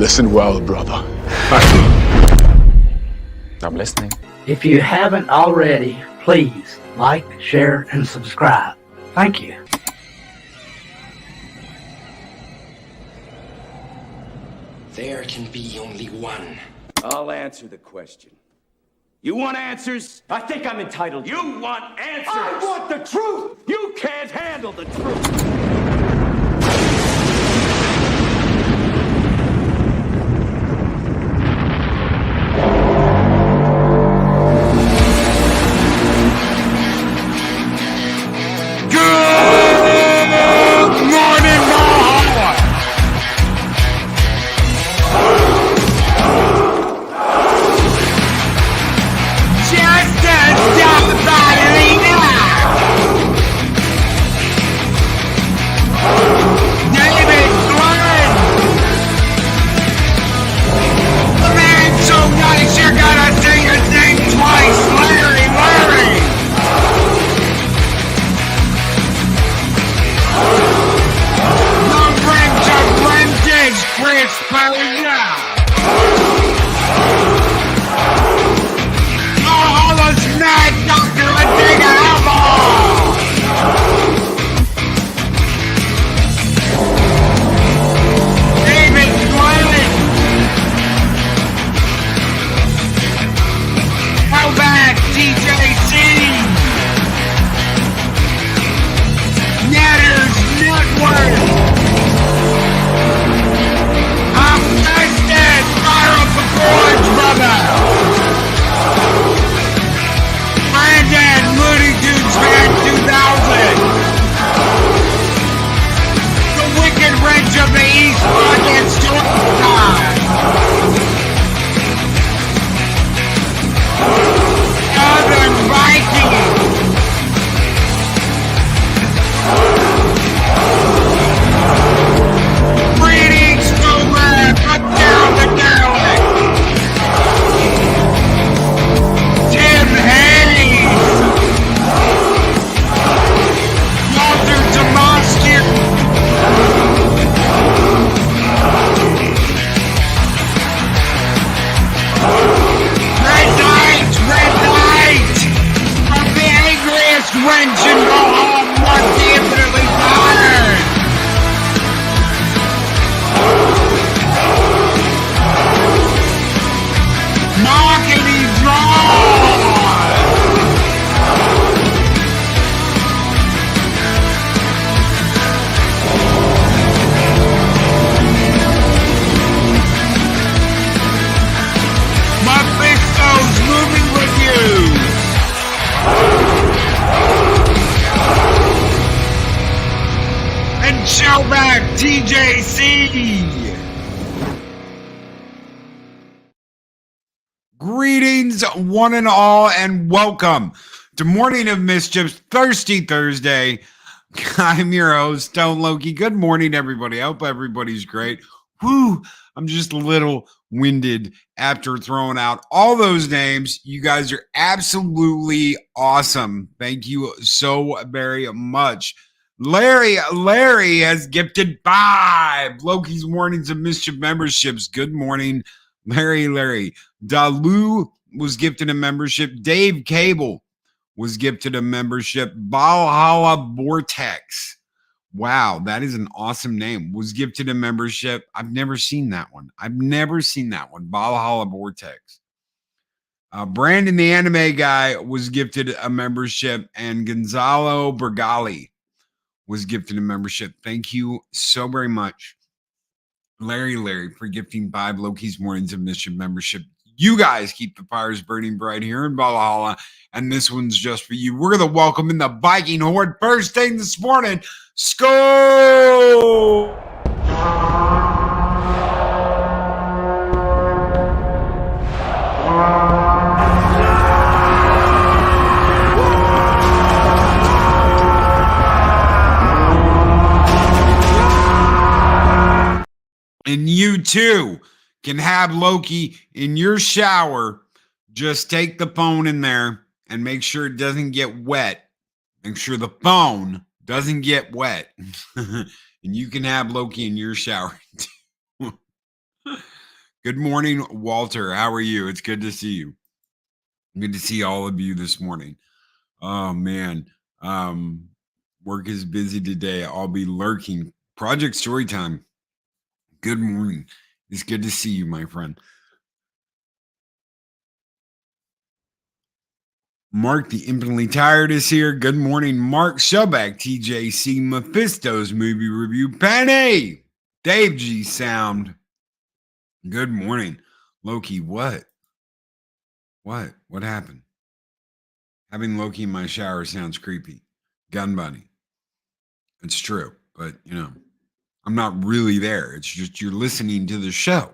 Listen well, brother. I'm listening. If you haven't already, please like, share, and subscribe. Thank you. There can be only one. I'll answer the question. You want answers? I think I'm entitled. You want answers? I want the truth! You can't handle the truth! Greetings, one and all, and welcome to Morning of Mischief's Thirsty Thursday. I'm your host, Stone Loki. Good morning, everybody. I hope everybody's great. Whew, I'm just a little winded after throwing out all those names. You guys are absolutely awesome. Thank you so very much. Larry has gifted 5 Loki's Mornings of Mischief memberships. Good morning, Larry. Dalu was gifted a membership. Dave Cable was gifted a membership. Valhalla Vortex. Wow, that is an awesome name. Was gifted a membership. I've never seen that one. Valhalla Vortex. Brandon, the anime guy, was gifted a membership. And Gonzalo Bergali was gifted a membership. Thank you so very much, Larry, for gifting 5 Loki's Mornings of Mischief membership. You guys keep the fires burning bright here in Valhalla, and this one's just for you. We're going to welcome in the Viking Horde first thing this morning. Skull! And you too can have Loki in your shower. Just take the phone in there and make sure it doesn't get wet. Make sure the phone doesn't get wet. And you can have Loki in your shower too. Good morning, Walter. How are you? It's good to see you. Good to see all of you this morning. Oh man. Work is busy today. I'll be lurking. Project Storytime. Good morning. It's good to see you, my friend. Mark the Infinitely Tired is here. Good morning, Mark Shubak, TJC Mephisto's movie review. Penny, Dave G Sound. Good morning, Loki. What? What happened? Having Loki in my shower sounds creepy. Gun Bunny. It's true, but I'm not really there. It's just you're listening to the show.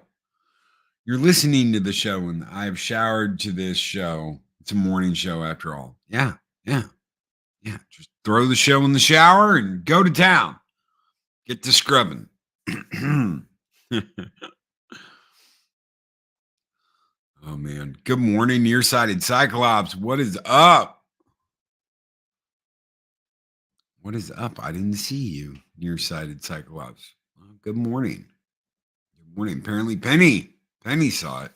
You're listening to the show, and I've showered to this show. It's a morning show after all. Yeah. Just throw the show in the shower and go to town. Get to scrubbing. Oh man. Good morning, nearsighted Cyclops. What is up? What is up? I didn't see you, nearsighted Cyclops. Well, good morning. Good morning. Apparently Penny saw it.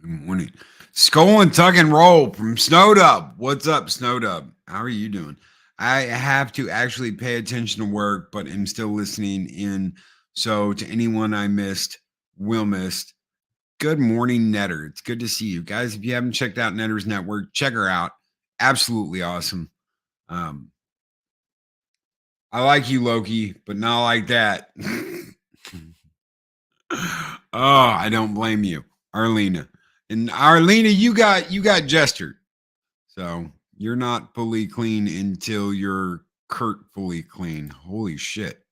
Good morning. Skull and Tuck and Roll from Snowdub. What's up, Snowdub? How are you doing? I have to actually pay attention to work, but I'm still listening in. So to anyone I will miss, good morning, Netter. It's good to see you. Guys, if you haven't checked out Netter's Network, check her out. Absolutely awesome. I like you, Loki, but not like that. Oh, I don't blame you, Arlena. And Arlena, you got Jester. So you're not fully clean until you're Kurt fully clean. Holy shit.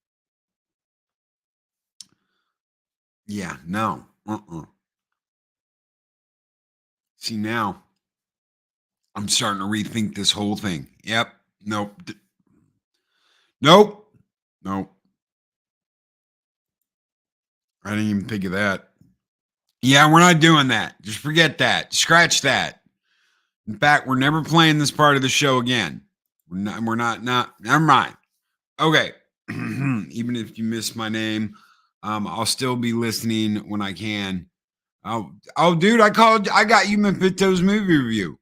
Yeah, no. See, now I'm starting to rethink this whole thing. Yep. Nope. Nope. I didn't even think of that. Yeah, we're not doing that. Just forget that. Scratch that. In fact, we're never playing this part of the show again. We're not, never mind. Okay. Even if you miss my name, I'll still be listening when I can. Oh, dude, I got you Mephisto's movie review.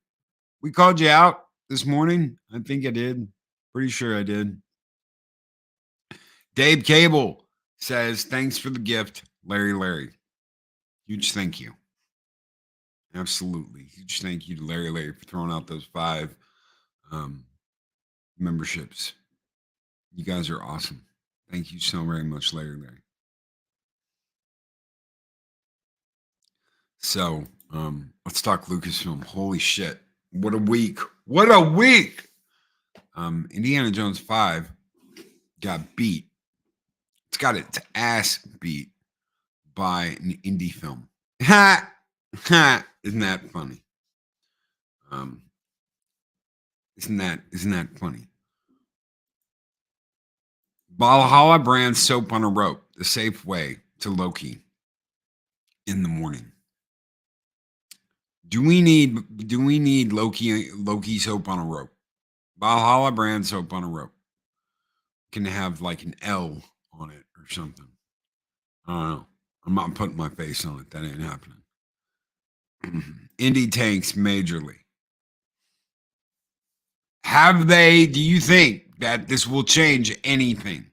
We called you out this morning. I think I did. Pretty sure I did. Dave Cable says, thanks for the gift, Larry. Huge thank you. Absolutely. Huge thank you to Larry for throwing out those 5 memberships. You guys are awesome. Thank you so very much, Larry. So let's talk Lucasfilm. Holy shit. What a week. Indiana Jones 5 got beat. It's got its ass beat by an indie film. Isn't that funny? Isn't that funny? Valhalla brand soap on a rope, the safe way to Loki in the morning. Do we need Loki soap on a rope? Valhalla brand soap on a rope. Can have like an L on it or something. I don't know. I'm not putting my face on it. That ain't happening. Indie tanks majorly. Do you think that this will change anything?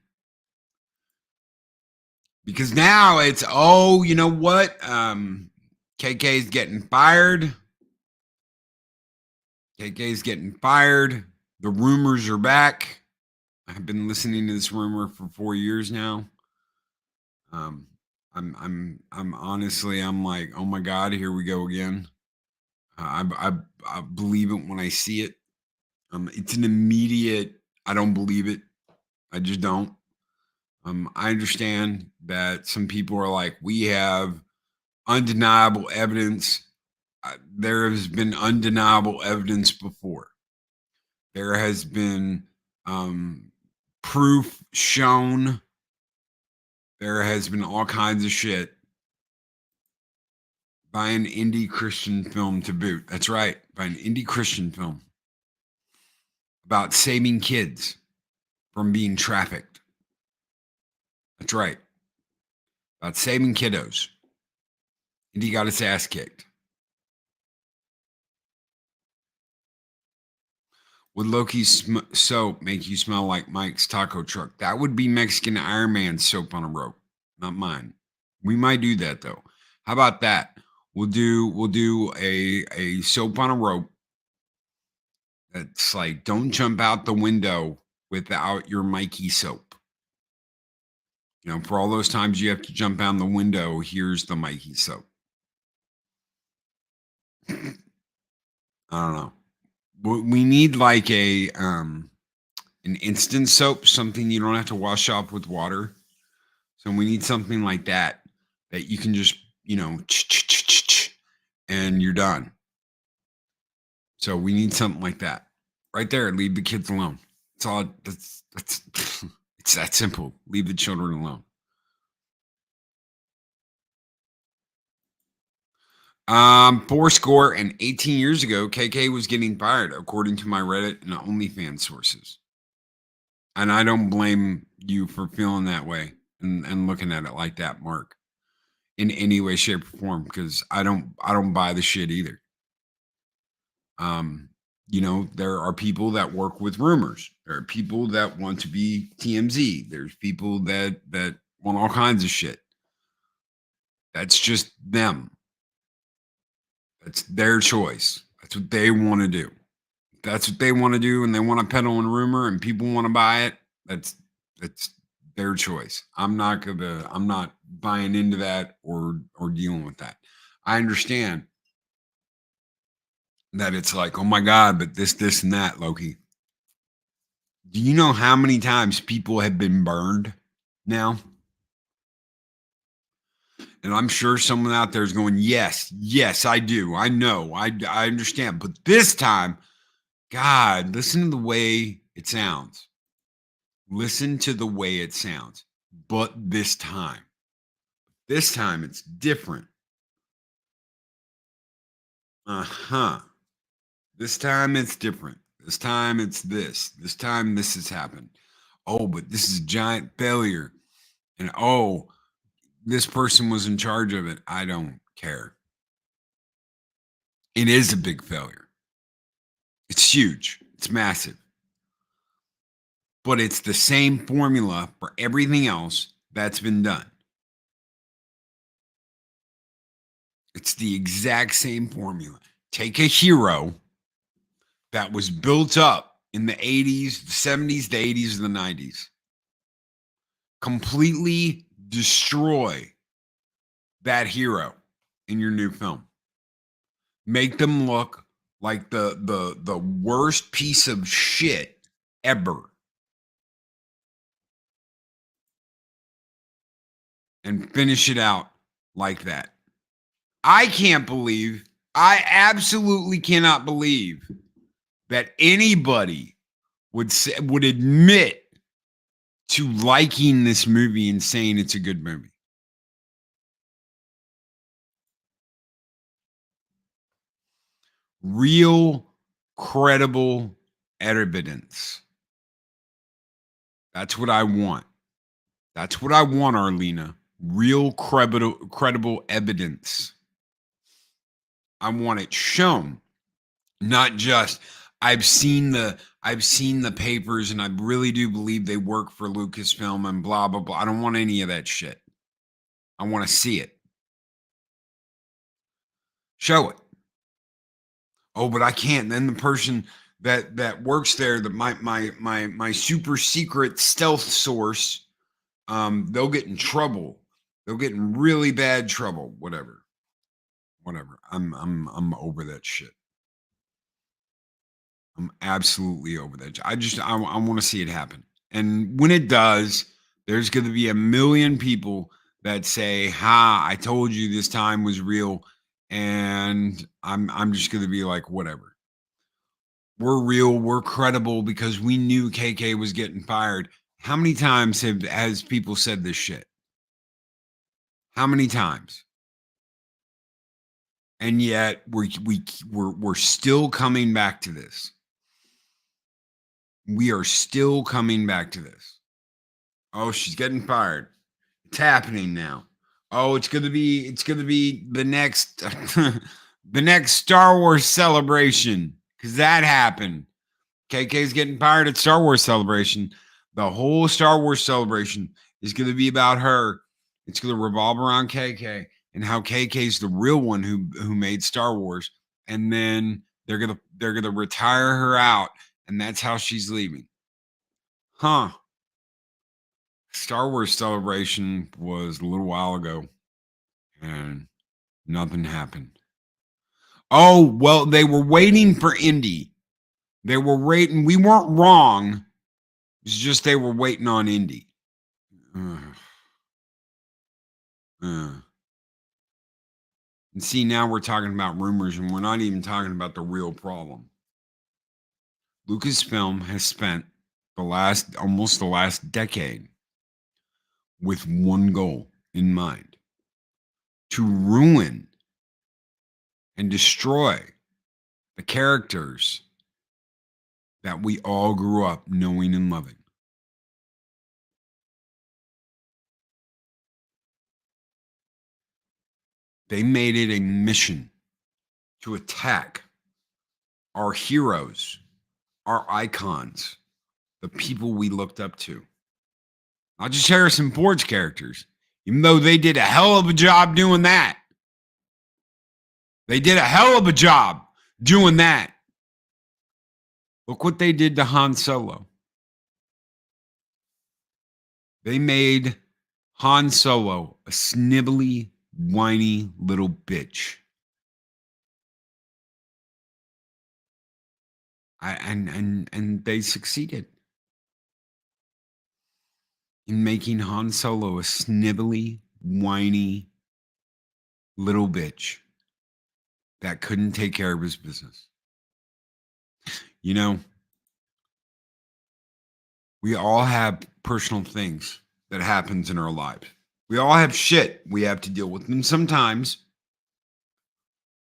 Because now it's, you know what? KK's getting fired. The rumors are back. I've been listening to this rumor for 4 years now. I'm honestly, I'm like, oh my God, here we go again. I believe it when I see it. It's an immediate, I don't believe it. I just don't. I understand that some people are like, we have undeniable evidence. There has been undeniable evidence before. There has been proof shown. There has been all kinds of shit by an indie Christian film to boot. That's right, by an indie Christian film about saving kids from being trafficked. That's right. about saving kiddos. And he got his ass kicked. Would Loki's soap make you smell like Mike's taco truck? That would be Mexican Iron Man soap on a rope, not mine. We might do that though. How about that? We'll do a soap on a rope. That's like, don't jump out the window without your Mikey soap. You know, for all those times you have to jump out the window, here's the Mikey soap. I don't know. We need like an instant soap, something you don't have to wash off with water. So we need something like that you can just, you know, and you're done. So we need something like that. Right there, leave the kids alone. It's all that's it's that simple. Leave the children alone. Fourscore and 18 years ago, KK was getting fired, according to my Reddit and OnlyFans sources. And I don't blame you for feeling that way and looking at it like that, Mark, in any way, shape, or form, because I don't buy the shit either. You know, there are people that work with rumors. There are people that want to be TMZ. There's people that want all kinds of shit. That's just them. That's their choice. That's what they want to do. That's what they want to do, and they want to peddle a rumor, and people want to buy it. That's their choice. I'm not buying into that or dealing with that. I understand that it's like, oh my God, but this and that, Loki. Do you know how many times people have been burned now? And I'm sure someone out there is going, yes, I do. I know. I understand. But this time, God, listen to the way it sounds. Listen to the way it sounds. But this time it's different. This time it's different. This time it's this. This time this has happened. Oh, but this is a giant failure. And oh, this person was in charge of it. I don't care. It is a big failure. It's huge. It's massive. But it's the same formula for everything else that's been done. It's the exact same formula. Take a hero that was built up in the 80s, the 70s, the 80s, and the 90s. Completely destroy that hero in your new film. Make them look like the worst piece of shit ever. And finish it out like that. I absolutely cannot believe that anybody would admit to liking this movie and saying it's a good movie. Real, credible evidence. That's what I want. That's what I want, Arlena. Real, credible evidence. I want it shown, not just I've seen the papers and I really do believe they work for Lucasfilm and blah blah blah. I don't want any of that shit. I want to see it. Show it. Oh, but I can't. Then the person that works there, that my super secret stealth source, they'll get in trouble. They'll get in really bad trouble. Whatever. I'm over that shit. I'm absolutely over that. I want to see it happen. And when it does, there's going to be a million people that say, "Ha, I told you this time was real." And I'm just going to be like, whatever. We're real, we're credible because we knew KK was getting fired. How many times has people said this shit? How many times? And yet we're still coming back to this. We are still coming back to this. Oh, she's getting fired. It's happening now. Oh, it's gonna be the next the next Star Wars celebration. Cause that happened. KK's getting fired at Star Wars Celebration. The whole Star Wars celebration is gonna be about her. It's gonna revolve around KK and how KK's the real one who made Star Wars. And then they're gonna retire her out, and that's how she's leaving. Huh. Star Wars Celebration was a little while ago, and nothing happened. Oh, well, they were waiting for Indy. They were waiting. We weren't wrong. It's just they were waiting on Indy. And see, now we're talking about rumors, and we're not even talking about the real problem. LucasFilm has spent almost the last decade with one goal in mind: to ruin and destroy the characters that we all grew up knowing and loving. They made it a mission to attack our heroes, our icons, the people we looked up to. Not just Harrison Ford's characters, even though they did a hell of a job doing that. They did a hell of a job doing that. Look what they did to Han Solo. They made Han Solo a snivelly, whiny little bitch. And they succeeded in making Han Solo a snivelly, whiny little bitch that couldn't take care of his business. You know, we all have personal things that happens in our lives. We all have shit we have to deal with. And sometimes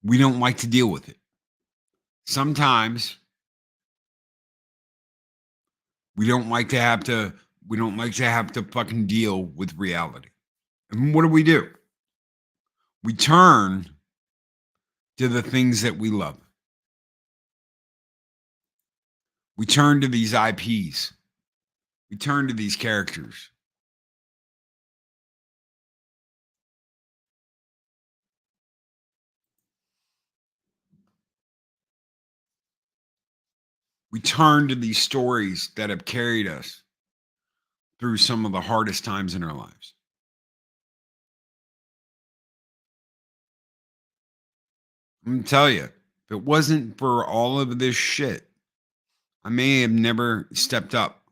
we don't like to deal with it. Sometimes we don't like to have to fucking deal with reality. And what do? We turn to the things that we love. We turn to these IPs. We turn to these characters. We turn to these stories that have carried us through some of the hardest times in our lives. I'm going to tell you, if it wasn't for all of this shit, I may have never stepped up.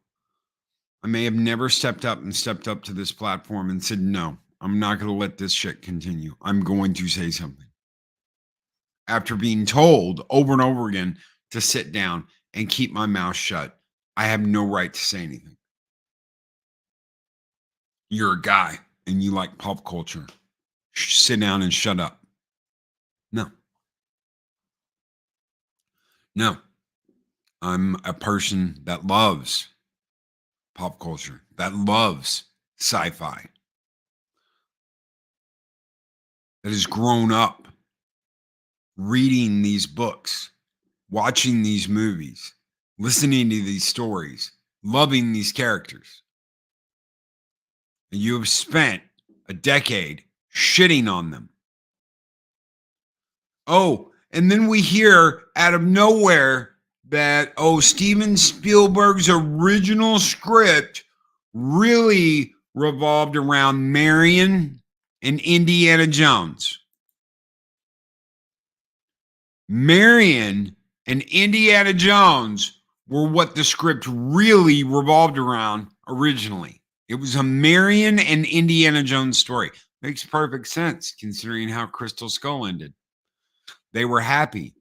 I may have never stepped up to this platform and said, no, I'm not going to let this shit continue. I'm going to say something. After being told over and over again to sit down and keep my mouth shut, I have no right to say anything. You're a guy and you like pop culture. Sit down and shut up. No. No. I'm a person that loves pop culture, that loves sci-fi, that has grown up reading these books, watching these movies, listening to these stories, loving these characters. And you have spent a decade shitting on them. Oh, and then we hear out of nowhere that, Steven Spielberg's original script really revolved around Marion and Indiana Jones. Marion and Indiana Jones were what the script really revolved around originally. It was a Marion and Indiana Jones story. Makes perfect sense considering how Crystal Skull ended. They were happy.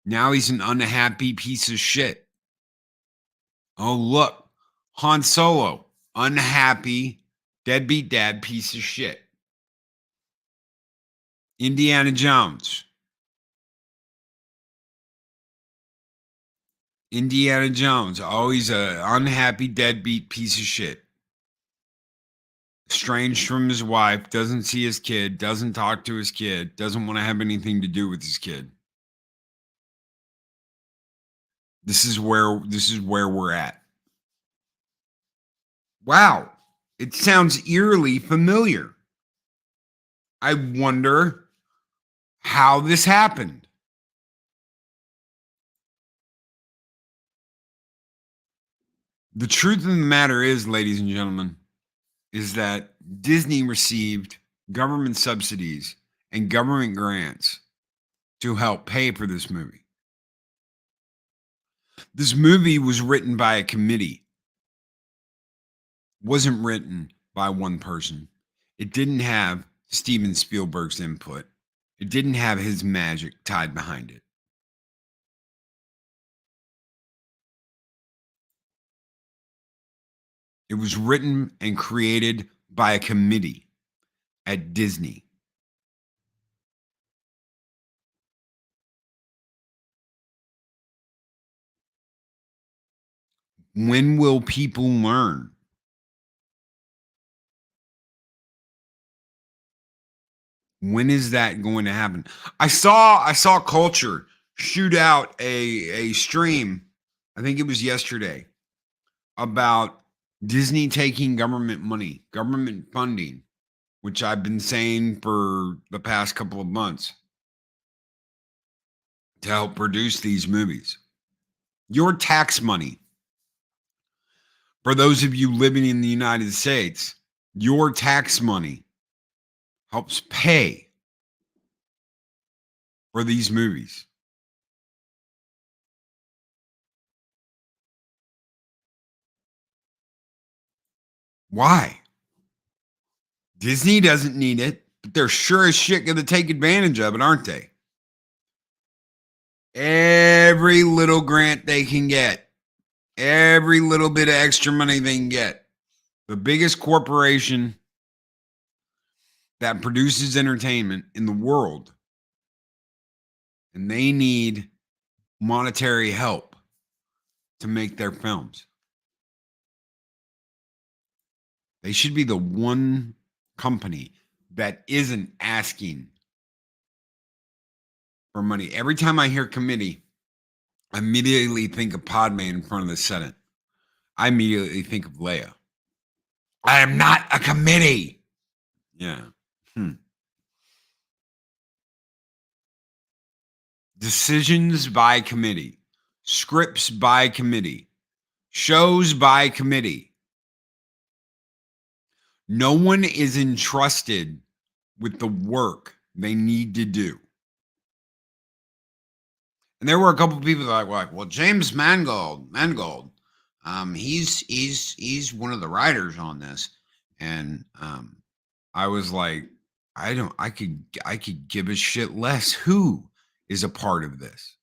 Now he's an unhappy piece of shit. Oh, look. Han Solo, unhappy, deadbeat dad piece of shit. Indiana Jones. Indiana Jones. Oh, he's an unhappy, deadbeat piece of shit. estranged from his wife, doesn't see his kid, doesn't talk to his kid, doesn't want to have anything to do with his kid. This is where we're at. Wow, it sounds eerily familiar. I wonder how this happened. The truth of the matter is, ladies and gentlemen, is that Disney received government subsidies and government grants to help pay for this movie. This movie was written by a committee. It wasn't written by one person. It didn't have Steven Spielberg's input. It didn't have his magic tied behind it. It was written and created by a committee at Disney. When will people learn? When is that going to happen? I saw Culture shoot out a stream, I think it was yesterday, about Disney taking government money, government funding, which I've been saying for the past couple of months, to help produce these movies. Your tax money, for those of you living in the United States, your tax money helps pay for these movies. Why? Disney doesn't need it, but they're sure as shit going to take advantage of it, aren't they? Every little grant they can get, every little bit of extra money they can get. The biggest corporation that produces entertainment in the world, and they need monetary help to make their films. They should be the one company that isn't asking for money. Every time I hear committee, I immediately think of Padme in front of the Senate. I immediately think of Leia. I am not a committee. Yeah. Decisions by committee, scripts by committee, shows by committee. No one is entrusted with the work they need to do. And there were a couple of people that were like, well, James Mangold, he's one of the writers on this. And I was like, I could give a shit less who is a part of this.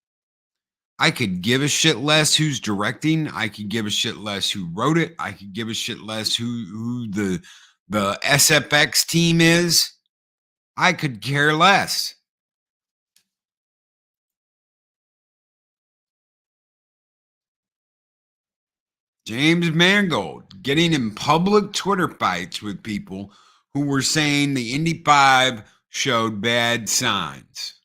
I could give a shit less who's directing. I could give a shit less who wrote it. I could give a shit less who the SFX team is. I could care less. James Mangold getting in public Twitter fights with people who were saying the Indy 5 showed bad signs.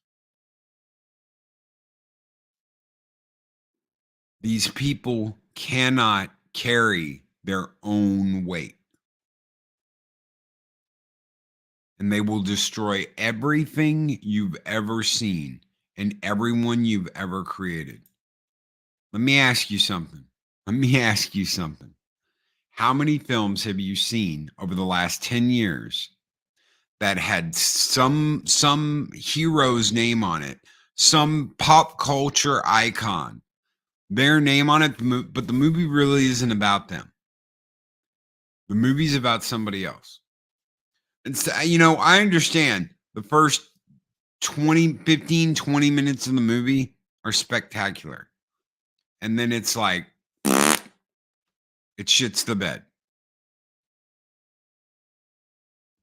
These people cannot carry their own weight. And they will destroy everything you've ever seen and everyone you've ever created. Let me ask you something. How many films have you seen over the last 10 years that had some hero's name on it, some pop culture icon, their name on it, but the movie really isn't about them? The movie's about somebody else. And so, I understand the first 20 minutes of the movie are spectacular. And then it's like, it shits the bed.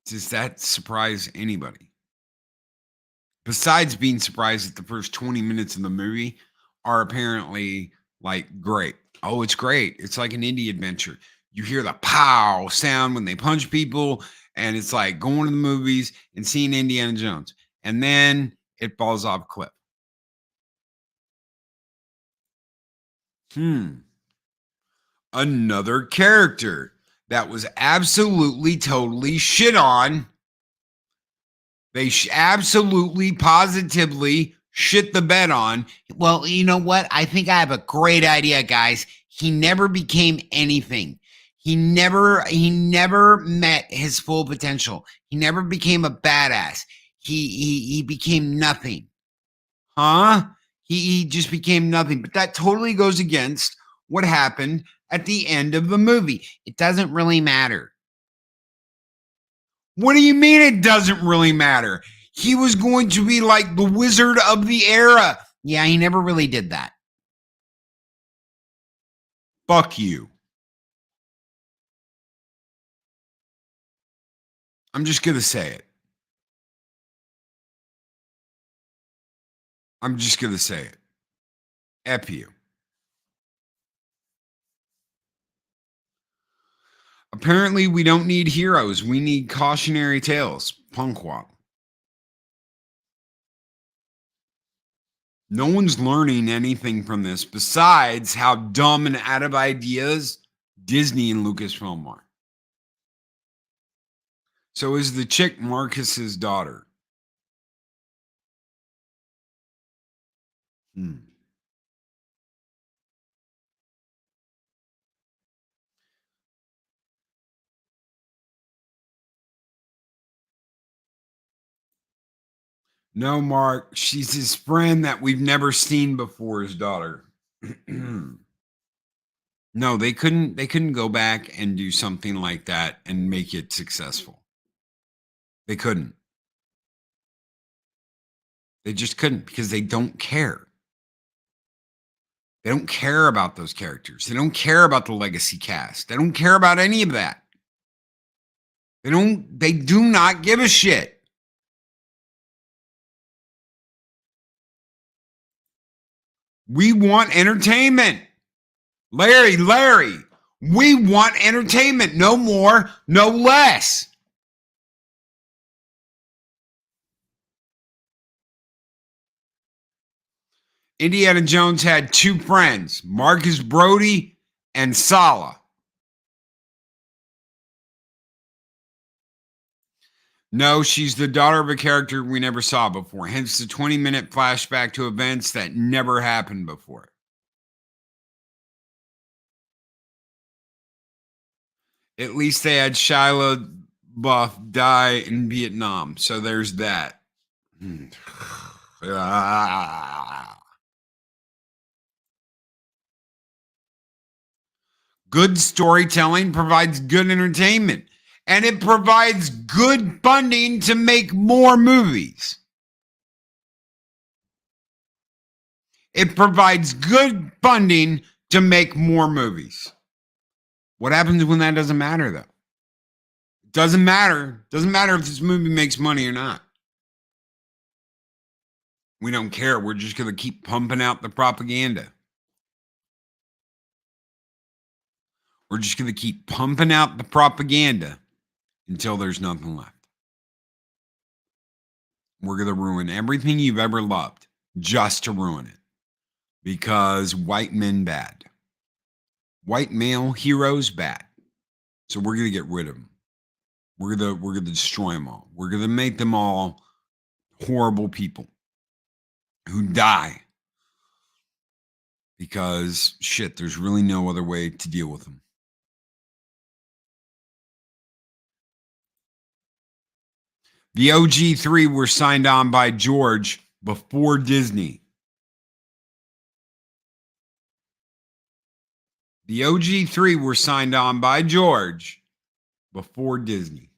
Does that surprise anybody? Besides being surprised that the first 20 minutes of the movie are apparently like great. Oh, it's great. It's like an indie adventure. you hear the pow sound when they punch people, and it's like going to the movies and seeing Indiana Jones. And then it falls off a cliff. Another character that was absolutely, totally shit on. They absolutely, positively shit the bed on. Well, you know what? I think I have a great idea, guys. He never became anything. He never met his full potential. He never became a badass. He became nothing. Huh? He just became nothing. But that totally goes against what happened at the end of the movie. It doesn't really matter. What do you mean it doesn't really matter? He was going to be like the wizard of the era. Yeah, he never really did that. Fuck you. I'm just going to say it. I'm just going to say it. F you. Apparently, we don't need heroes. We need cautionary tales. Punkwop. No one's learning anything from this besides how dumb and out of ideas Disney and Lucasfilm are. So is the chick Marcus's daughter? No, Mark. She's his friend that we've never seen before, his daughter. No, they couldn't go back and do something like that and make it successful. They couldn't. They just couldn't because they don't care. They don't care about those characters. They don't care about the legacy cast. They don't care about any of that. They do not give a shit. We want entertainment. Larry, we want entertainment. No more, no less. Indiana Jones had two friends, Marcus Brody and Sala. No, she's the daughter of a character we never saw before, hence the 20-minute flashback to events that never happened before. At least they had Shia LaBeouf die in Vietnam, so there's that. Good storytelling provides good entertainment, and it provides good funding to make more movies. It provides good funding to make more movies. What happens when that doesn't matter, though? It doesn't matter. Doesn't matter if this movie makes money or not. We don't care. We're just going to keep pumping out the propaganda. We're just going to keep pumping out the propaganda until there's nothing left. We're going to ruin everything you've ever loved just to ruin it. Because white men bad. White male heroes bad. So we're going to get rid of them. We're going to destroy them all. We're going to make them all horrible people who die. Because shit, there's really no other way to deal with them. The OG3 were signed on by George before Disney. The OG3 were signed on by George before Disney.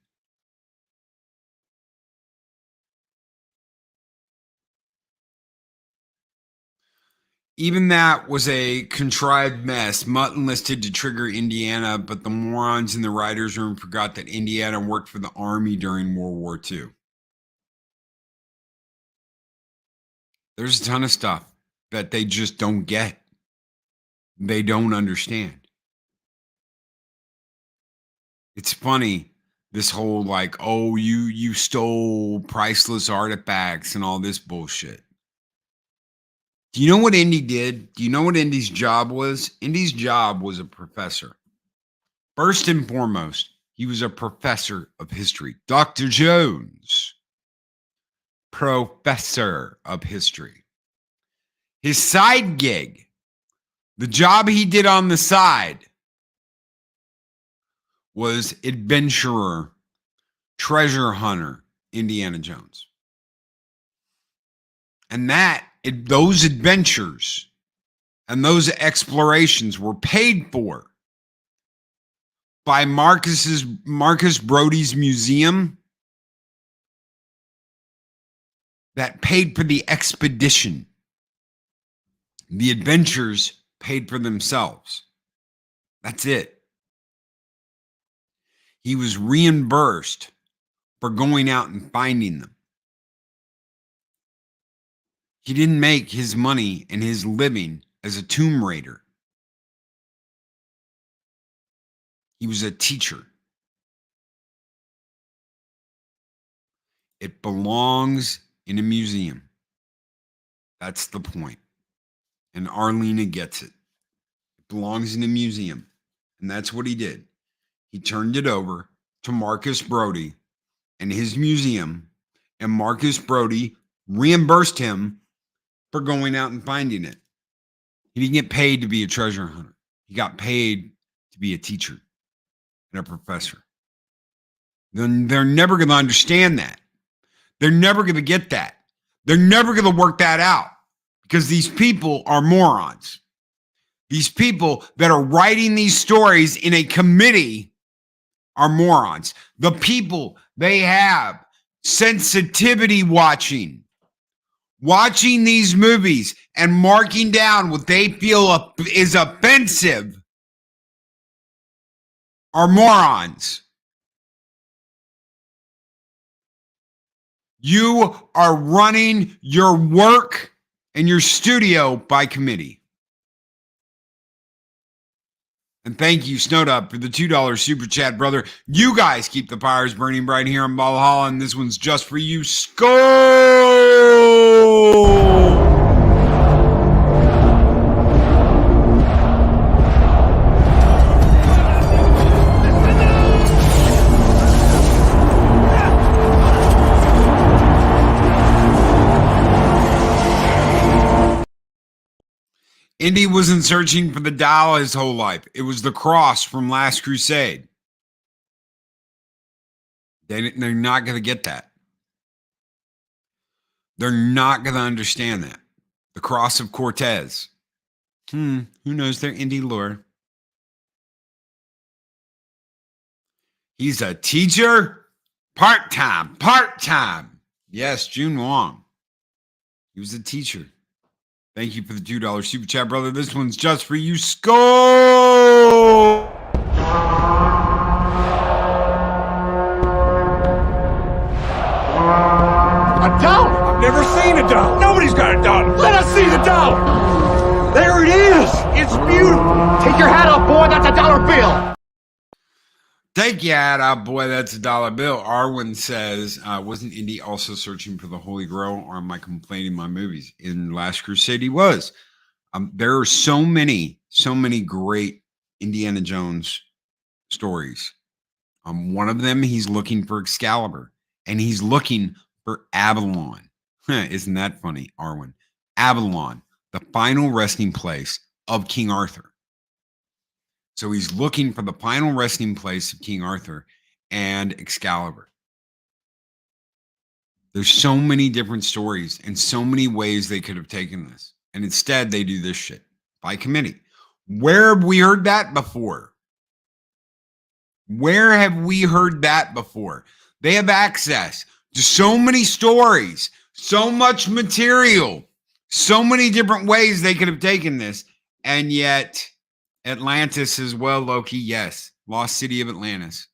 Even that was a contrived mess. Mutt enlisted to trigger Indiana, but the morons in the writer's room forgot that Indiana worked for the Army during World War II. There's a ton of stuff that they just don't get. They don't understand. It's funny, this whole like, oh, you stole priceless artifacts and all this bullshit. Do you know what Indy did? Do you know what Indy's job was? Indy's job was a professor. First and foremost, he was a professor of history. Dr. Jones, professor of history. His side gig, the job he did on the side, was adventurer, treasure hunter, Indiana Jones. And those adventures and those explorations were paid for by Marcus Brody's museum that paid for the expedition. The adventures paid for themselves. That's it. He was reimbursed for going out and finding them. He didn't make his money and his living as a tomb raider. He was a teacher. It belongs in a museum. That's the point. And Arlena gets it. It belongs in a museum. And that's what he did. He turned it over to Marcus Brody and his museum, and Marcus Brody reimbursed him for going out and finding it. He didn't get paid to be a treasure hunter. He got paid to be a teacher and a professor. Then they're never going to understand that. They're never going to get that. They're never going to work that out because these people are morons. These people that are writing these stories in a committee are morons. The people they have sensitivity watching these movies and marking down what they feel is offensive are morons. You are running your work and your studio by committee. And thank you, Snowdub, for the $2 super chat, brother. You guys keep the fires burning bright here in Valhalla, and this one's just for you. Skull! Indy wasn't searching for the dial his whole life. It was the cross from Last Crusade. They're not going to get that. They're not going to understand that. The cross of Cortez. Who knows their Indy lore? He's a teacher? Part-time. Yes, June Wong. He was a teacher. Thank you for the $2 super chat, brother. This one's just for you, Skull! A dollar? I've never seen a dollar. Nobody's got a dollar. Let us see the dollar. There it is. It's beautiful. Take your hat off, boy. That's a dollar bill. Take your hat off, boy. That's a dollar bill. Arwen says, wasn't Indy also searching for the Holy Grail, or am I complaining my movies? In Last Crusade, he was. There are so many great Indiana Jones stories. One of them, he's looking for Excalibur, and he's looking for Avalon. Isn't that funny, Arwen? Avalon, the final resting place of King Arthur. So he's looking for the final resting place of King Arthur and Excalibur. There's so many different stories and so many ways they could have taken this. And instead, they do this shit by committee. Where have we heard that before? Where have we heard that before? They have access to so many stories, so much material, so many different ways they could have taken this. And yet, Atlantis as well, Loki, yes. Lost City of Atlantis.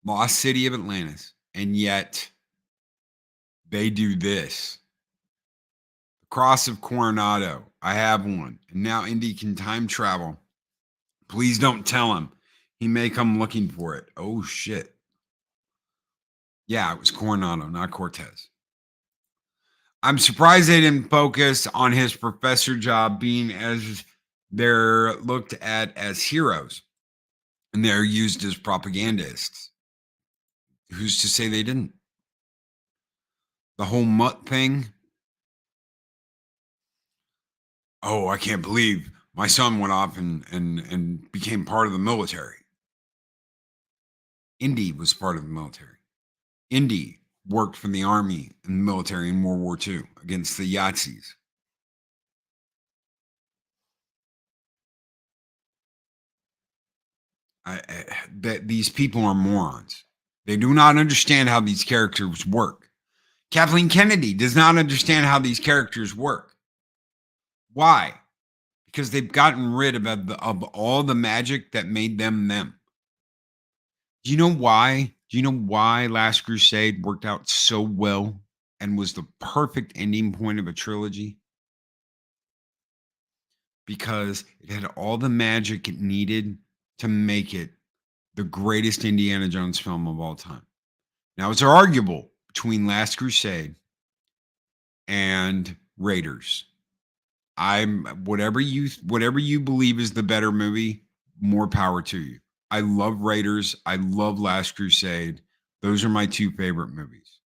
Lost City of Atlantis. And yet, they do this. The Cross of Coronado. I have one. And now Indy can time travel Please don't tell him. He may come looking for it. Oh, shit. Yeah, it was Coronado, not Cortez. I'm surprised they didn't focus on his professor job, being as they're looked at as heroes and they're used as propagandists. Who's to say they didn't? The whole mutt thing. Oh, I can't believe my son went off and became part of the military. Indy was part of the military. Indy worked for the army and the military in World War II against the Yazis. These people are morons. They do not understand how these characters work. Kathleen Kennedy does not understand how these characters work. Why? Because they've gotten rid of all the magic that made them them. Do you know why? Do you know why Last Crusade worked out so well and was the perfect ending point of a trilogy? Because it had all the magic it needed to make it the greatest Indiana Jones film of all time. Now, it's arguable between Last Crusade and Raiders. Whatever you believe is the better movie, more power to you. I love Raiders. I love Last Crusade. Those are my two favorite movies.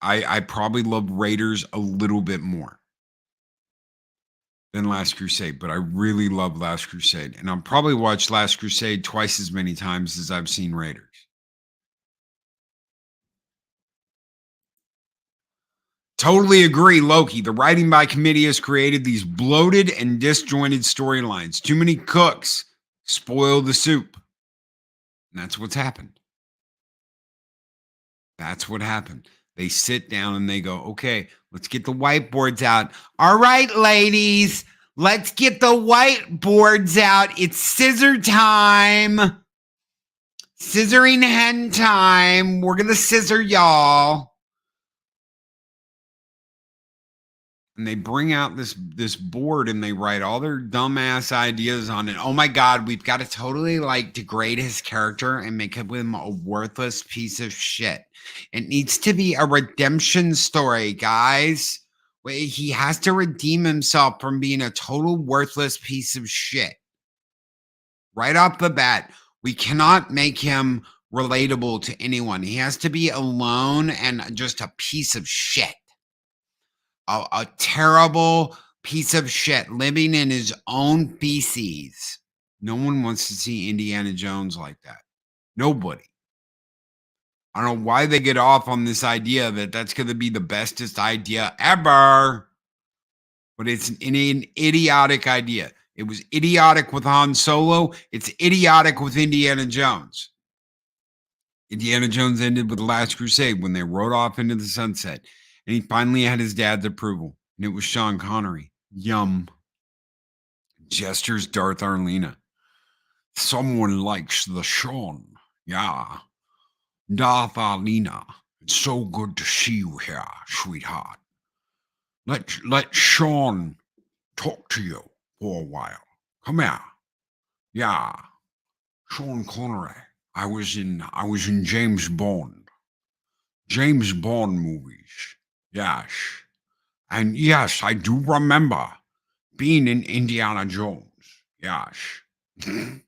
I probably love Raiders a little bit more than Last Crusade, but I really love Last Crusade. And I'll probably watch Last Crusade twice as many times as I've seen Raiders. Totally agree, Loki. The writing by committee has created these bloated and disjointed storylines. Too many cooks spoil the soup. And that's what's happened. That's what happened. They sit down and they go, okay, let's get the whiteboards out. All right, ladies, let's get the whiteboards out. It's scissor time. Scissoring hen time. We're going to scissor y'all. And they bring out this board and they write all their dumbass ideas on it. Oh my God, we've got to totally degrade his character and make him a worthless piece of shit. It needs to be a redemption story, guys. He has to redeem himself from being a total worthless piece of shit. Right off the bat, we cannot make him relatable to anyone. He has to be alone and just a piece of shit. A terrible piece of shit living in his own feces. No one wants to see Indiana Jones like that. Nobody. I don't know why they get off on this idea that that's going to be the bestest idea ever. But it's an idiotic idea. It was idiotic with Han Solo. It's idiotic with Indiana Jones. Indiana Jones ended with The Last Crusade when they rode off into the sunset. And he finally had his dad's approval. And it was Sean Connery. Yum. Gestures Darth Arlena. Someone likes the Sean. Yeah. Darth Arlena. It's so good to see you here, sweetheart. Let Sean talk to you for a while. Come here. Yeah. Sean Connery. I was in James Bond. James Bond movies. Yes. And yes, I do remember being in Indiana Jones. Yes. Thank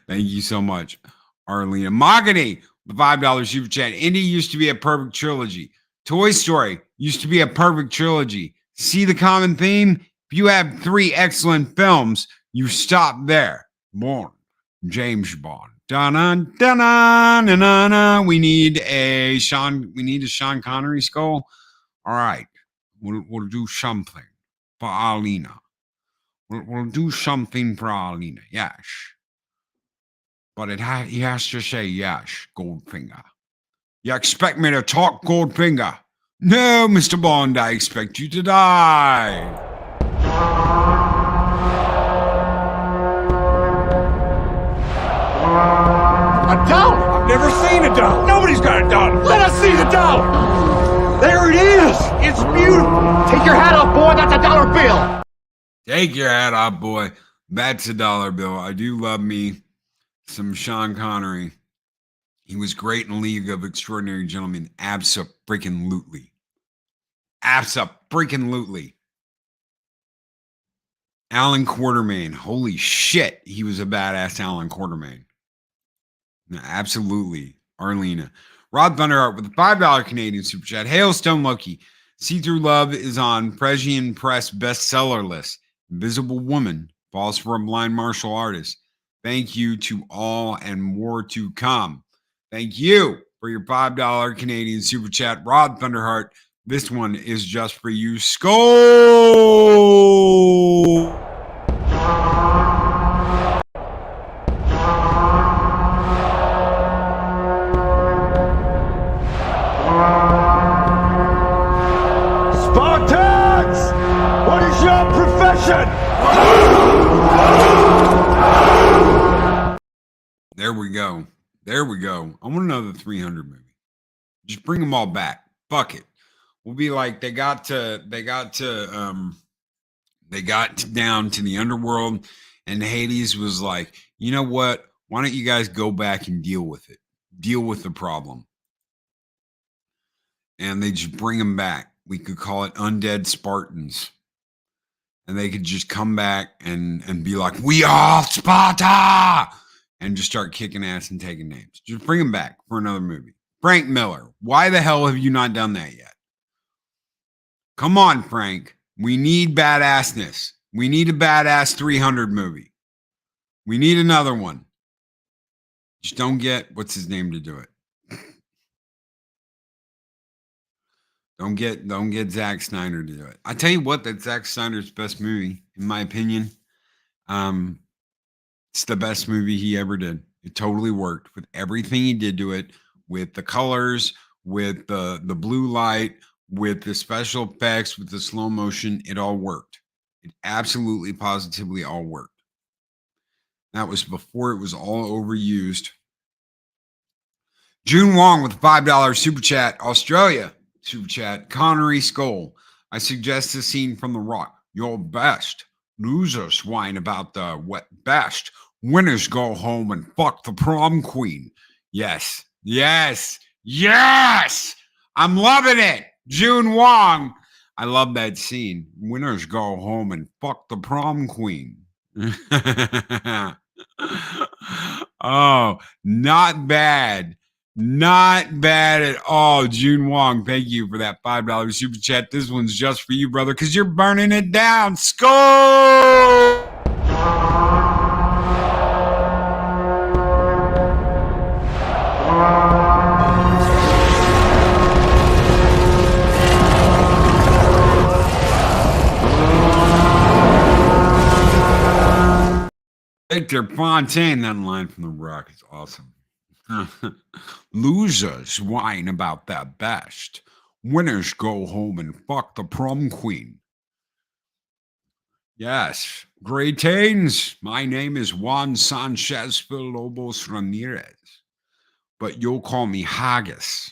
you so much, Arlena. Mahogany, the $5 super chat. Indy used to be a perfect trilogy. Toy Story used to be a perfect trilogy. See the common theme? If you have 3 excellent films, you stop there. Bond. James Bond. Dun-dun, dun-dun, dun-dun. We need a Sean Connery skull. All right. We'll do something for Arlena. We'll do something for Arlena. Yes. But he has to say yes, Goldfinger. You expect me to talk, Goldfinger? No, Mr. Bond, I expect you to die. A dollar? I've never seen a dollar. Nobody's got a dollar. Let us see the dollar. There it is. It's beautiful. Take your hat off, boy. That's a dollar bill. Take your hat off, boy. That's a dollar bill. I do love me some Sean Connery. He was great in League of Extraordinary Gentlemen. Abso-freaking-lutely. Abso-freaking-lutely. Alan Quartermain. Holy shit. He was a badass Alan Quartermain. No, absolutely. Arlena. Rod Thunderheart with a $5 Canadian super chat. Hail Stone Loki. See Through Love is on Parisian Press bestseller list. Invisible Woman falls for a blind martial artist. Thank you to all and more to come. Thank you for your $5 Canadian super chat. Rod Thunderheart. This one is just for you. Skull! Spartans! What is your profession? There we go. There we go. I want another 300 movie. Just bring them all back. Fuck it. We'll be like they got down to the underworld, and Hades was like, you know what? Why don't you guys go back and deal with it? Deal with the problem. And they just bring them back. We could call it Undead Spartans. And they could just come back and be like, we are Sparta! And just start kicking ass and taking names. Just bring them back for another movie. Frank Miller, why the hell have you not done that yet? Come on, Frank. We need badassness. We need a badass 300 movie. We need another one. Just don't get, what's his name to do it? Don't get Zack Snyder to do it. I tell you what, that's Zack Snyder's best movie, in my opinion. It's the best movie he ever did. It totally worked with everything he did to it, with the colors, with the blue light, with the special effects, with the slow motion. It all worked. It absolutely, positively all worked. That was before it was all overused. June Wong with a $5 super chat. Australia super chat. Connery Skull. I suggest a scene from The Rock. Your best. Losers whine about the wet best. Winners go home and fuck the prom queen. Yes. Yes. Yes. I'm loving it. June Wong. I love that scene. Winners go home and fuck the prom queen. Oh, not bad. Not bad at all. June Wong, thank you for that $5 super chat. This one's just for you, brother, because you're burning it down. Skull! Victor Fontaine, that line from The Rock is awesome. Losers whine about their best. Winners go home and fuck the prom queen. Yes. Greetings. My name is Juan Sanchez Villalobos Ramirez, but you'll call me Haggis.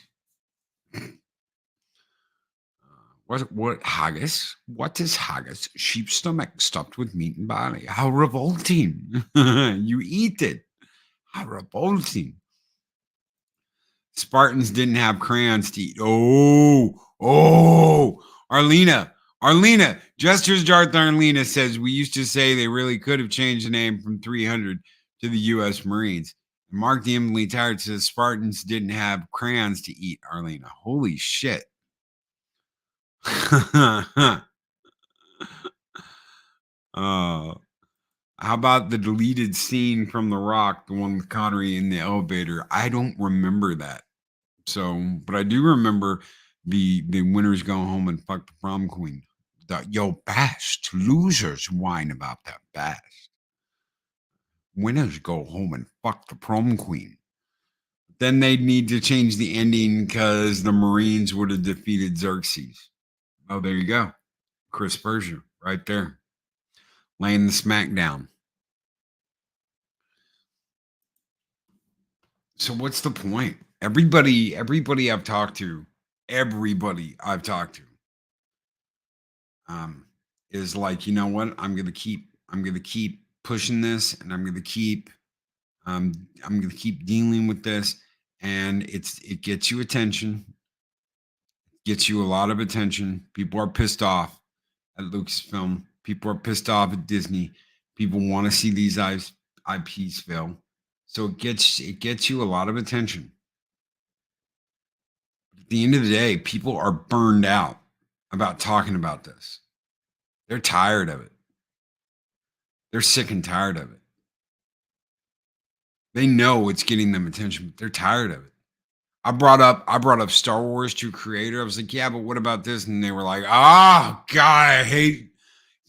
What haggis? What is haggis? Sheep's stomach stuffed with meat and barley. How revolting. You eat it. How revolting. Spartans didn't have crayons to eat. Arlena. Jester's Darth Arlena says, we used to say they really could have changed the name from 300 to the U.S. Marines. Mark the Emily Tired says Spartans didn't have crayons to eat, Arlena. Holy shit. How about the deleted scene from The Rock, the one with Connery in the elevator? I don't remember that. So, but I do remember the winners go home and fuck the prom queen. Yo, best losers whine about that best. Winners go home and fuck the prom queen. Then they'd need to change the ending because the Marines would have defeated Xerxes. Oh, there you go. Chris Berger right there. Laying the smack down. So what's the point? Everybody I've talked to, is like, you know what? I'm gonna keep pushing this, and I'm gonna keep dealing with this, and it gets you attention, gets you a lot of attention. People are pissed off at Lucasfilm. People are pissed off at Disney. People want to see these IPs fail. So it gets you a lot of attention. At the end of the day, people are burned out about talking about this. They're tired of it. They're sick and tired of it. They know it's getting them attention, but they're tired of it. I brought up Star Wars to a creator. I was like, yeah, but what about this? And they were like, oh God, I hate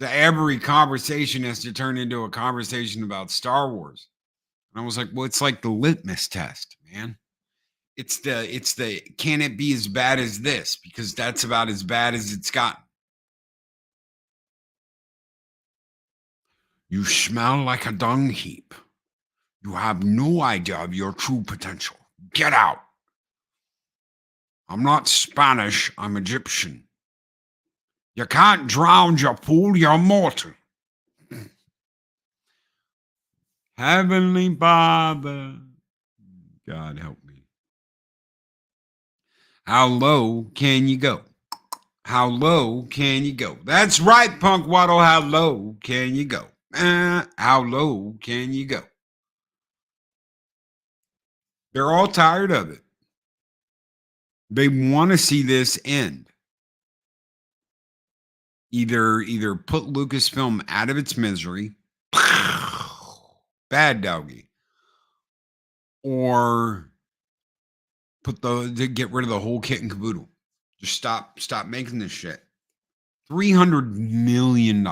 every conversation has to turn into a conversation about Star Wars. And I was like, well, it's like the litmus test, man. It's the can it be as bad as this? Because that's about as bad as it's gotten. You smell like a dung heap. You have no idea of your true potential. Get out. I'm not Spanish, I'm Egyptian. You can't drown your pool, you're mortal. Heavenly Father, God help me. How low can you go? How low can you go? That's right, Punk Waddle. How low can you go? How low can you go? They're all tired of it. They want to see this end. Either put Lucasfilm out of its misery, bad doggy, or to get rid of the whole kit and caboodle. Just stop making this shit. $300 million.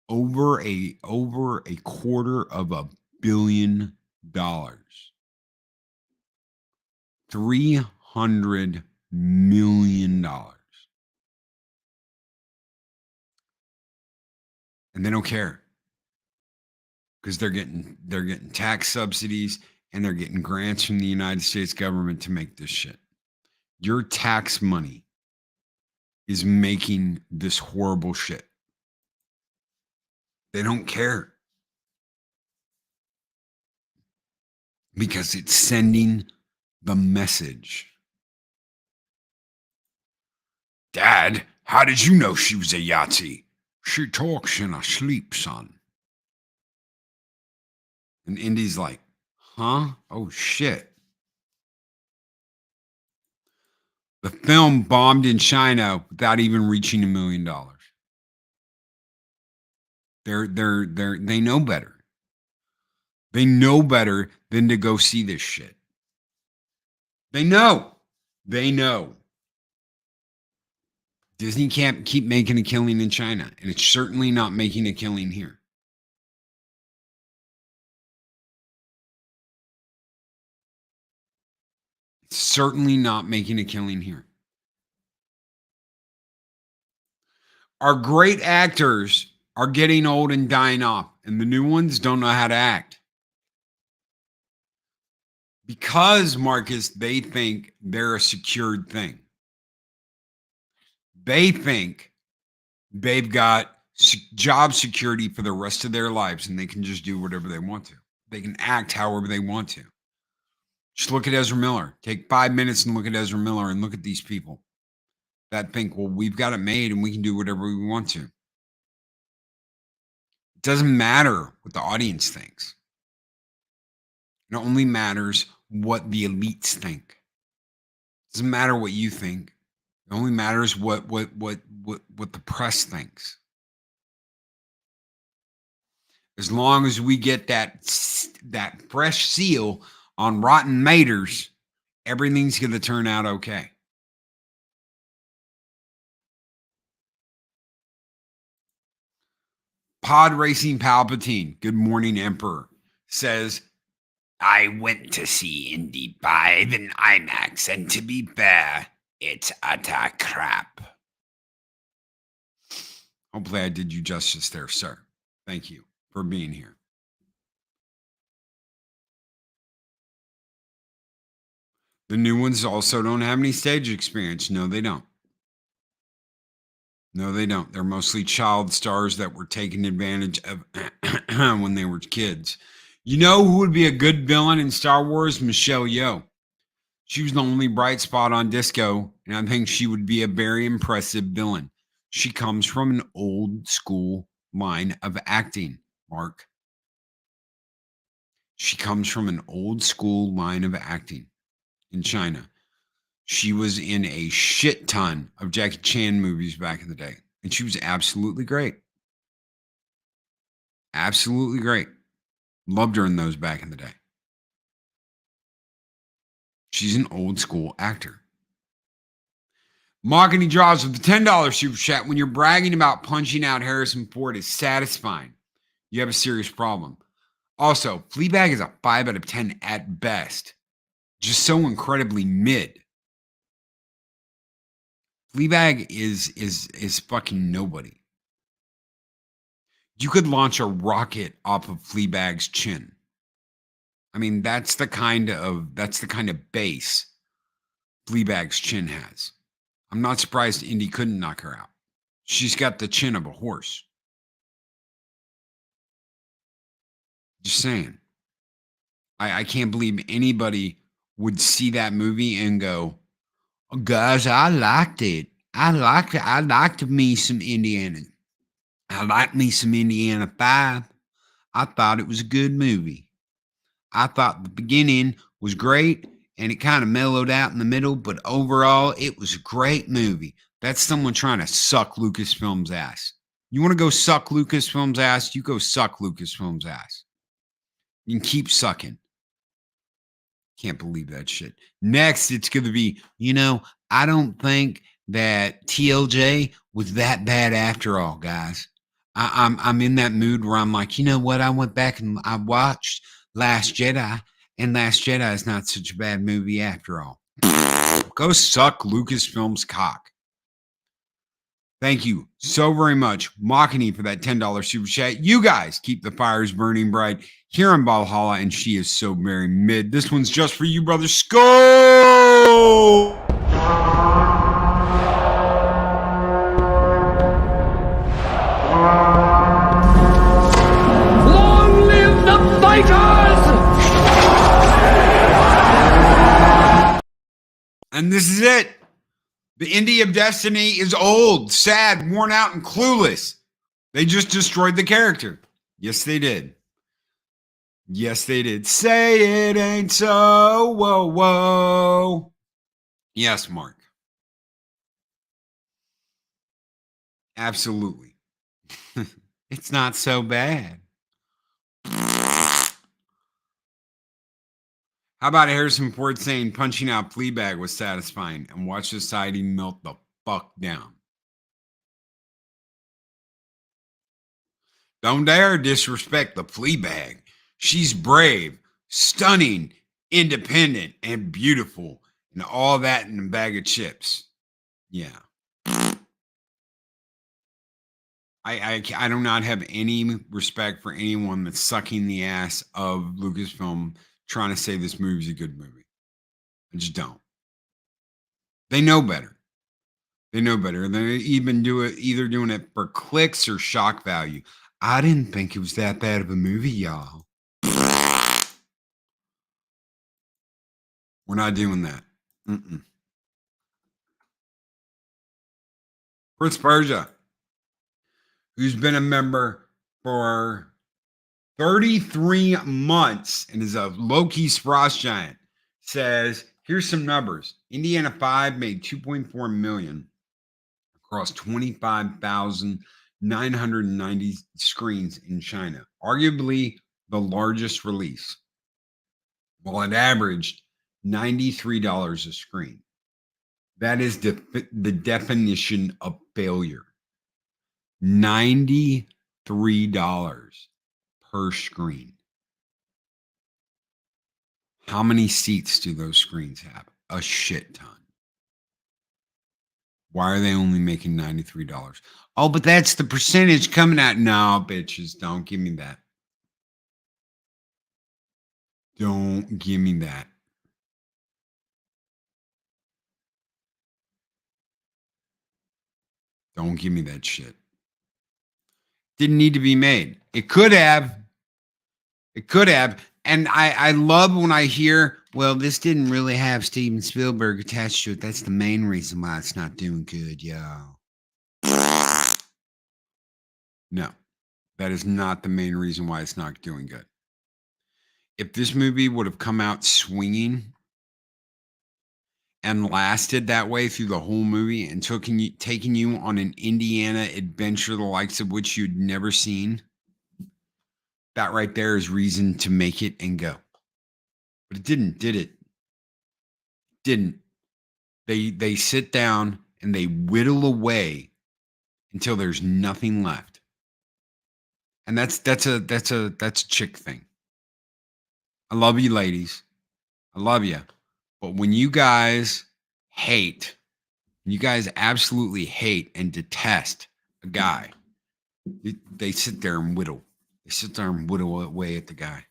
Over a $250 million. $300 million. And they don't care. Because they're getting tax subsidies and they're getting grants from the United States government to make this shit. Your tax money is making this horrible shit. They don't care. Because it's sending the message. Dad, how did you know she was a Yahtzee? She talks in her sleep, son. And Indy's like, huh? Oh, shit. The film bombed in China without even reaching $1 million. They know better. They know better than to go see this shit. They know. Disney can't keep making a killing in China, and it's certainly not making a killing here. It's certainly not making a killing here. Our great actors are getting old and dying off, and the new ones don't know how to act. Because, Marcus, they think they're a secured thing. They think they've got job security for the rest of their lives and they can just do whatever they want to. They can act however they want to. Just look at Ezra Miller. Take 5 minutes and look at Ezra Miller and look at these people that think, well, we've got it made and we can do whatever we want to. It doesn't matter what the audience thinks. It only matters what the elites think. It doesn't matter what you think. It only matters what the press thinks. As long as we get that fresh seal on Rotten Maters, everything's going to turn out okay. Pod Racing Palpatine, good morning, Emperor, says, I went to see Indy 5 in IMAX, and to be fair, it's utter crap. Hopefully I did you justice there, sir. Thank you for being here. The new ones also don't have any stage experience. No, they don't. No, they don't. They're mostly child stars that were taken advantage of when they were kids. You know who would be a good villain in Star Wars? Michelle Yeoh. She was the only bright spot on Disco, and I think she would be a very impressive villain. She comes from an old school line of acting, Mark. She comes from an old school line of acting in China. She was in a shit ton of Jackie Chan movies back in the day, and she was absolutely great. Absolutely great. Loved her in those back in the day. She's an old school actor. Mahogany Draws with the $10 super chat. When you're bragging about punching out Harrison Ford is satisfying, you have a serious problem. Also, Fleabag is a 5 out of 10 at best. Just so incredibly mid. Fleabag is fucking nobody. You could launch a rocket off of Fleabag's chin. I mean, that's the kind of base Fleabag's chin has. I'm not surprised Indy couldn't knock her out. She's got the chin of a horse. Just saying. I can't believe anybody would see that movie and go, oh, guys, I liked it. I liked me some Indiana. I liked me some Indiana 5. I thought it was a good movie. I thought the beginning was great and it kind of mellowed out in the middle, but overall, it was a great movie. That's someone trying to suck Lucasfilm's ass. You want to go suck Lucasfilm's ass? You go suck Lucasfilm's ass. You can keep sucking. Can't believe that shit. Next, it's going to be, I don't think that TLJ was that bad after all, guys. I'm in that mood where I'm like, you know what? I went back and I watched Last Jedi, and Last Jedi is not such a bad movie after all. Go suck Lucasfilm's cock. Thank you so very much, Machini, for that $10 super chat. You guys keep the fires burning bright here in Valhalla, and she is so very mid. This one's just for you, brother. Skull! Long live the fighters! And this is it. The Indy of Destiny is old, sad, worn out, and clueless. They just destroyed the character. Yes, they did. Yes, they did. Say it ain't so. Whoa, whoa. Yes, Mark. Absolutely. It's not so bad. How about Harrison Ford saying punching out Fleabag was satisfying, and watch society melt the fuck down? Don't dare disrespect the Fleabag. She's brave, stunning, independent, and beautiful, and all that in a bag of chips. Yeah. I do not have any respect for anyone that's sucking the ass of Lucasfilm trying to say this movie's a good movie. I just don't. They know better. They know better. They even either doing it for clicks or shock value. I didn't think it was that bad of a movie, y'all. We're not doing that. Prince Persia, who's been a member for 33 months and is a Loki's frost giant, says, here's some numbers. Indiana 5 made $2.4 million across 25,990 screens in China, arguably the largest release, while it averaged $93 a screen. That is the definition of failure. $93 per screen. How many seats do those screens have? A shit ton. Why are they only making $93? Oh, but that's the percentage coming out. No, bitches, don't give me that. Don't give me that. Don't give me that shit. Didn't need to be made. It could have. It could have. And I love when I hear, well, this didn't really have Steven Spielberg attached to it. That's the main reason why it's not doing good, y'all. No, that is not the main reason why it's not doing good. If this movie would have come out swinging and lasted that way through the whole movie and taking you on an Indiana adventure, the likes of which you'd never seen, that right there is reason to make it and go. But it didn't, did it? Didn't. They sit down and they whittle away until there's nothing left. And that's a chick thing. I love you, ladies. I love you. But when you guys absolutely hate and detest a guy, they sit there and whittle. They sit there and whittle away at the guy.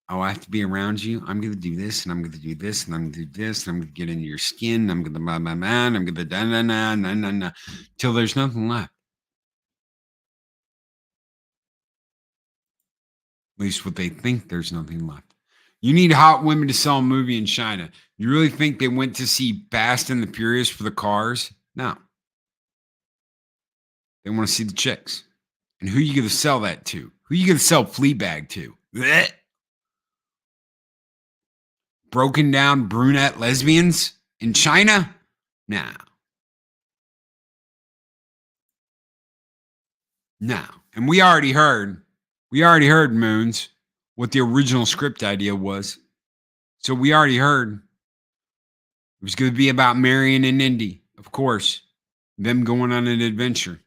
Oh, I have to be around you. I'm going to do this, and I'm going to do this, and I'm going to do this, and I'm going to get into your skin. I'm going to blah, blah, blah, and I'm going to da-na-na, till there's nothing left. At least what they think there's nothing left. You need hot women to sell a movie in China. You really think they went to see Fast and the Furious for the cars? No. They want to see the chicks. And who are you going to sell that to? Who are you going to sell Fleabag to? Blech. Broken down brunette lesbians in China? No. No. And we already heard, Moons, what the original script idea was. So we already heard it was going to be about Marion and Indy, of course, them going on an adventure.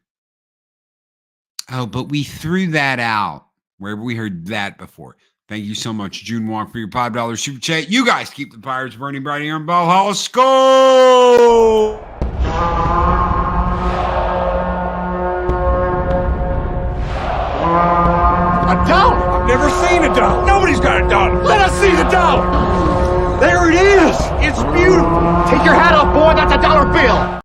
Oh, but we threw that out wherever we heard that before. Thank you so much, June Wong, for your $5 super chat. You guys keep the fires burning bright here in Valhalla. Skull! A dollar? I've never seen a dollar. Nobody's got a dollar. Let us see the dollar. There it is. It's beautiful. Take your hat off, boy. That's a dollar bill.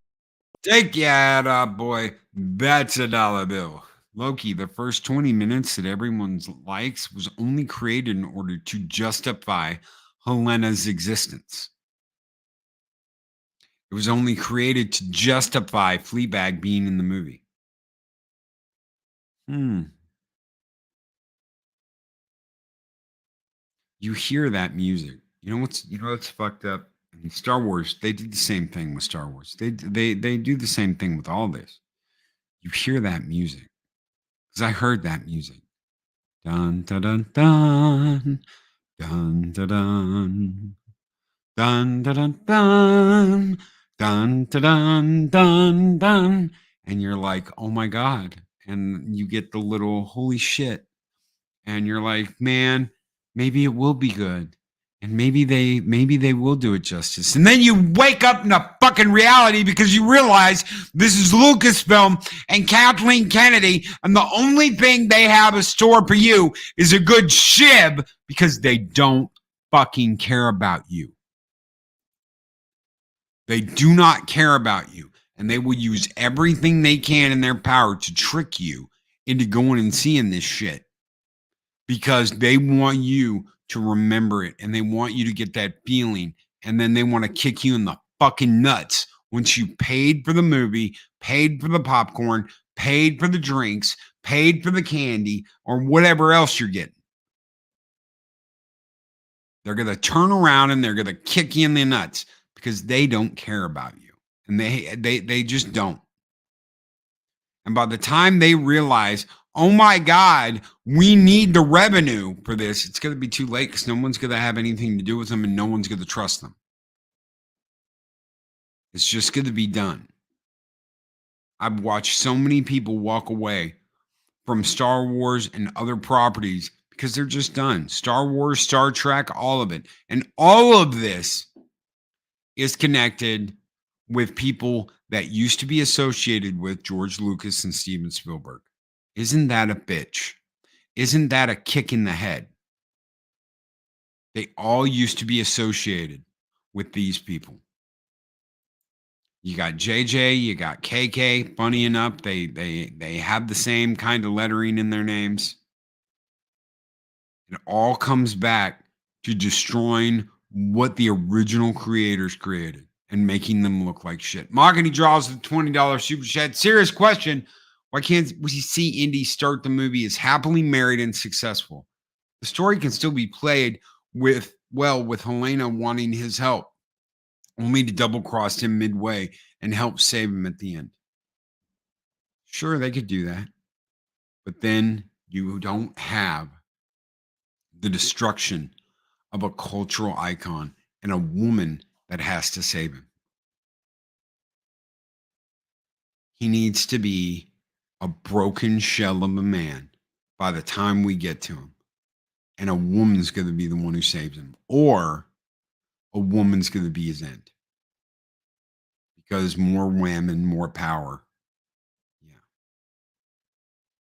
Take your hat off, boy. That's a dollar bill. Loki, the first 20 minutes that everyone likes was only created in order to justify Helena's existence. It was only created to justify Fleabag being in the movie. You hear that music. You know what's fucked up? In Star Wars, they did the same thing with Star Wars. They do the same thing with all this. You hear that music. Because I heard that music. Dun dun dun dun dun dun dun dun dun dun dun dun dun dun dun, and you're like, oh my god! And you get the little holy shit, and you're like, man, maybe it will be good. And maybe they will do it justice. And then you wake up in a fucking reality because you realize this is LucasFilm and Kathleen Kennedy, and the only thing they have in store for you is a good shib because they don't fucking care about you. They do not care about you, and they will use everything they can in their power to trick you into going and seeing this shit because they want you to remember it, and they want you to get that feeling, and then they want to kick you in the fucking nuts once you paid for the movie, paid for the popcorn, paid for the drinks, paid for the candy, or whatever else you're getting. They're going to turn around and they're going to kick you in the nuts because they don't care about you, and they just don't. And by the time they realize, oh my God, we need the revenue for this, it's going to be too late because no one's going to have anything to do with them and no one's going to trust them. It's just going to be done. I've watched so many people walk away from Star Wars and other properties because they're just done. Star Wars, Star Trek, all of it. And all of this is connected with people that used to be associated with George Lucas and Steven Spielberg. Isn't that a bitch? Isn't that a kick in the head? They all used to be associated with these people. You got JJ, you got KK. Funny enough, they have the same kind of lettering in their names. It all comes back to destroying what the original creators created and making them look like shit. Mahogany draws the $20 super chat. Serious question. Why can't we see Indy start the movie as happily married and successful? The story can still be played with Helena wanting his help, only to double cross him midway and help save him at the end. Sure, they could do that. But then you don't have the destruction of a cultural icon and a woman that has to save him. He needs to be a broken shell of a man by the time we get to him. And a woman's going to be the one who saves him. Or a woman's going to be his end. Because more women, more power. Yeah.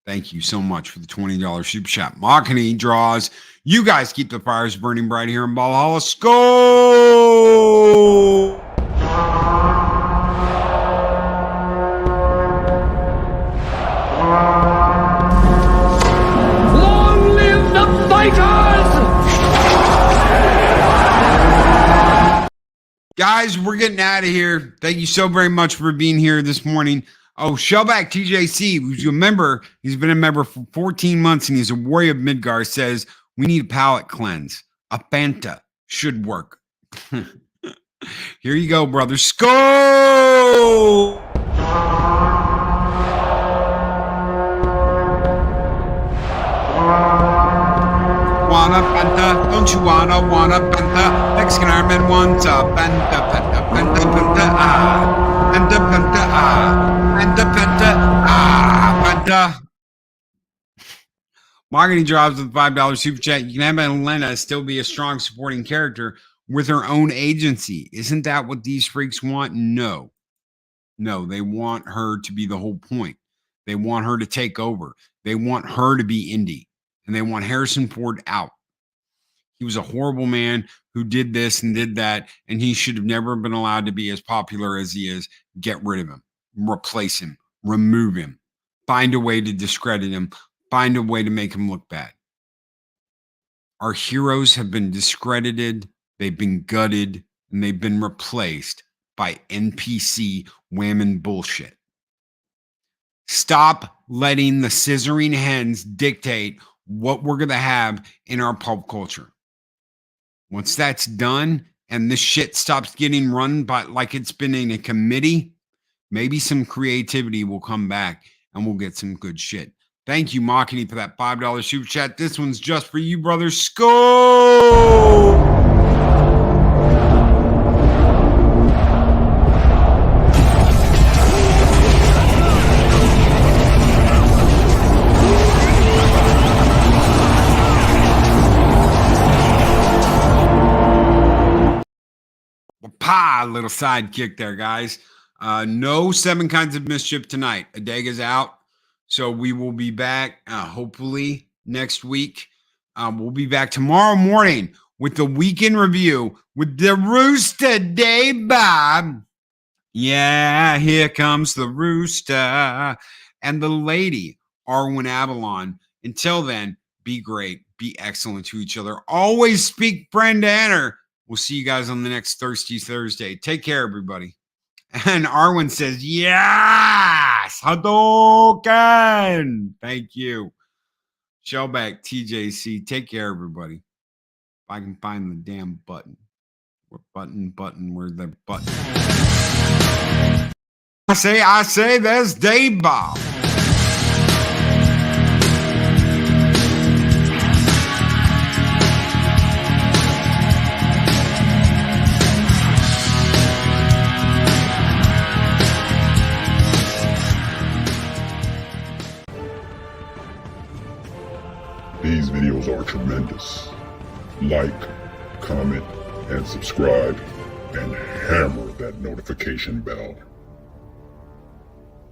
Thank you so much for the $20 super chat. Mahogany draws. You guys keep the fires burning bright here in Valhalla. Skull! Long live the fighters! Guys, we're getting out of here. Thank you so very much for being here this morning. Oh, Shellback TJC, who's a member, he's been a member for 14 months and he's a warrior of Midgar, says, we need a palate cleanse. A Fanta should work. Here you go, brother. Skull! Wanna Fanta? Don't you wanna Fanta? Mexican Armin wants a Fanta, Fanta, Fanta, Fanta, ah. Fanta, Fanta, ah. Fanta, Fanta, ah. Fanta. Mahogany drops with $5 super chat. You can have Elena still be a strong supporting character with her own agency. Isn't that what these freaks want? No. No, they want her to be the whole point. They want her to take over. They want her to be Indy. And they want Harrison Ford out. He was a horrible man who did this and did that, and he should have never been allowed to be as popular as he is. Get rid of him. Replace him. Remove him. Find a way to discredit him. Find a way to make him look bad. Our heroes have been discredited, they've been gutted, and they've been replaced by NPC whammon bullshit. Stop letting the scissoring hens dictate what we're going to have in our pulp culture. Once that's done and this shit stops getting run by like it's been in a committee, maybe some creativity will come back and we'll get some good shit. Thank you, Mahogany, for that $5 super chat. This one's just for you, brother. Skull! Little sidekick there, guys. No 7 Kinds of Mischief tonight. Adega's out. So we will be back hopefully next week. We'll be back tomorrow morning with the weekend review with the Rooster Day Bob. Yeah, here comes the Rooster and the lady, Arwen Avalon. Until then, be great. Be excellent to each other. Always speak friend to enter. We'll see you guys on the next Thirsty Thursday. Take care, everybody. And Arwen says, yes, Hadouken. Thank you. Shellback TJC. Take care, everybody. If I can find the damn button. Where's the button? I say, there's Dave Bob. These videos are tremendous. Like, comment, and subscribe, and hammer that notification bell.